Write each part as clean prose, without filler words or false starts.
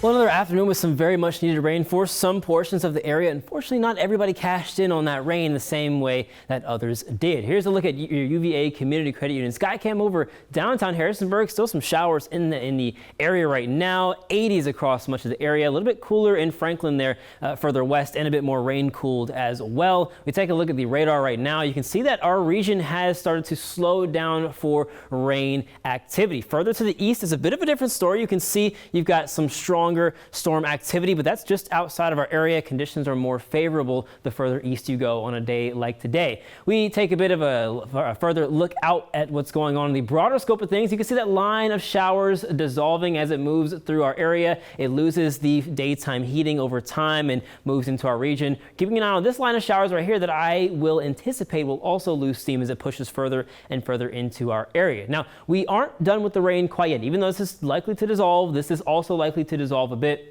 Well, another afternoon with some very much needed rain for some portions of the area. Unfortunately, not everybody cashed in on that rain the same way that others did. Here's a look at your UVA Community Credit Union Skycam over downtown Harrisonburg. Still some showers in the area right now. 80s across much of the area. A little bit cooler in Franklin there further west, and a bit more rain cooled as well. We take a look at the radar right now. You can see that our region has started to slow down for rain activity. Further to the east is a bit of a different story. You can see you've got some stronger storm activity, but that's just outside of our area. Conditions are more favorable the further east you go on a day like today. We take a bit of a further look out at what's going on in the broader scope of things. You can see that line of showers dissolving as it moves through our area. It loses the daytime heating over time and moves into our region. Keeping an eye on this line of showers right here that I will anticipate will also lose steam as it pushes further and further into our area. Now, we aren't done with the rain quite yet. Even though this is likely to dissolve, this is also likely to dissolve a bit.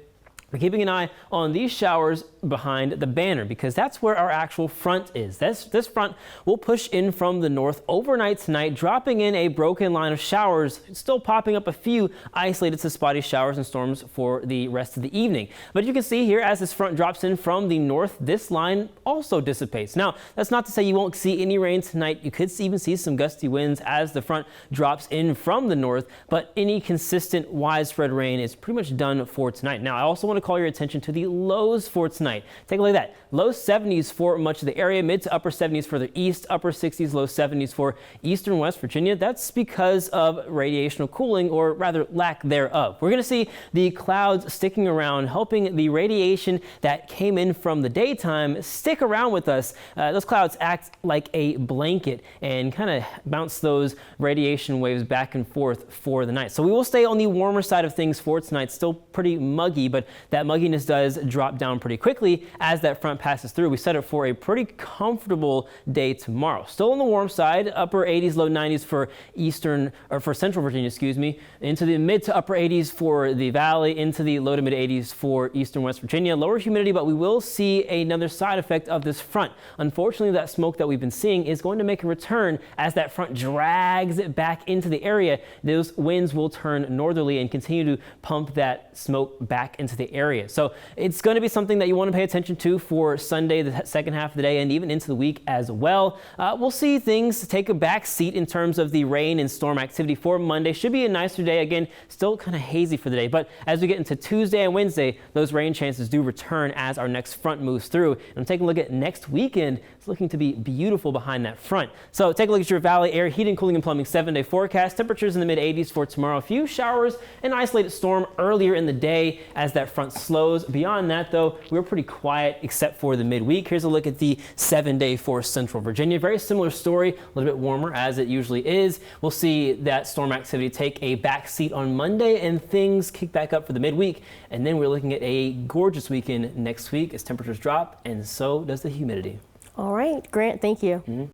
We're keeping an eye on these showers behind the banner because that's where our actual front is. This front will push in from the north overnight tonight, dropping in a broken line of showers, still popping up a few isolated to spotty showers and storms for the rest of the evening. But you can see here as this front drops in from the north, this line also dissipates. Now, that's not to say you won't see any rain tonight. You could even see some gusty winds as the front drops in from the north, but any consistent widespread rain is pretty much done for tonight. Now, I also want to call your attention to the lows for tonight. Take a look at that. Low 70s for much of the area, mid to upper 70s further east, upper 60s, low 70s for eastern West Virginia. That's because of radiational cooling, or rather lack thereof. We're going to see the clouds sticking around, helping the radiation that came in from the daytime stick around with us. Those clouds act like a blanket and kind of bounce those radiation waves back and forth for the night. So we will stay on the warmer side of things for tonight. Still pretty muggy, but that mugginess does drop down pretty quickly as that front passes through. We set it for a pretty comfortable day tomorrow. Still on the warm side, upper 80s, low 90s for central Virginia, into the mid to upper 80s for the valley, into the low to mid 80s for eastern West Virginia. Lower humidity, but we will see another side effect of this front. Unfortunately, that smoke that we've been seeing is going to make a return as that front drags it back into the area. Those winds will turn northerly and continue to pump that smoke back into the area. So it's going to be something that you want to pay attention to for Sunday, the second half of the day, and even into the week as well. We'll see things take a back seat in terms of the rain and storm activity for Monday. Should be a nicer day. Again, still kind of hazy for the day, but as we get into Tuesday and Wednesday, those rain chances do return as our next front moves through. And take a look at next weekend. It's looking to be beautiful behind that front. So take a look at your Valley Air Heating, Cooling, and Plumbing 7-day forecast. Temperatures in the mid 80s for tomorrow. A few showers and isolated storm earlier in the day as that front slows. Beyond that, though, we're pretty quiet except for the midweek. Here's a look at the 7-day for central Virginia. Very similar story, a little bit warmer as it usually is. We'll see that storm activity take a back seat on Monday and things kick back up for the midweek. And then we're looking at a gorgeous weekend next week as temperatures drop, and so does the humidity. All right, Grant, thank you.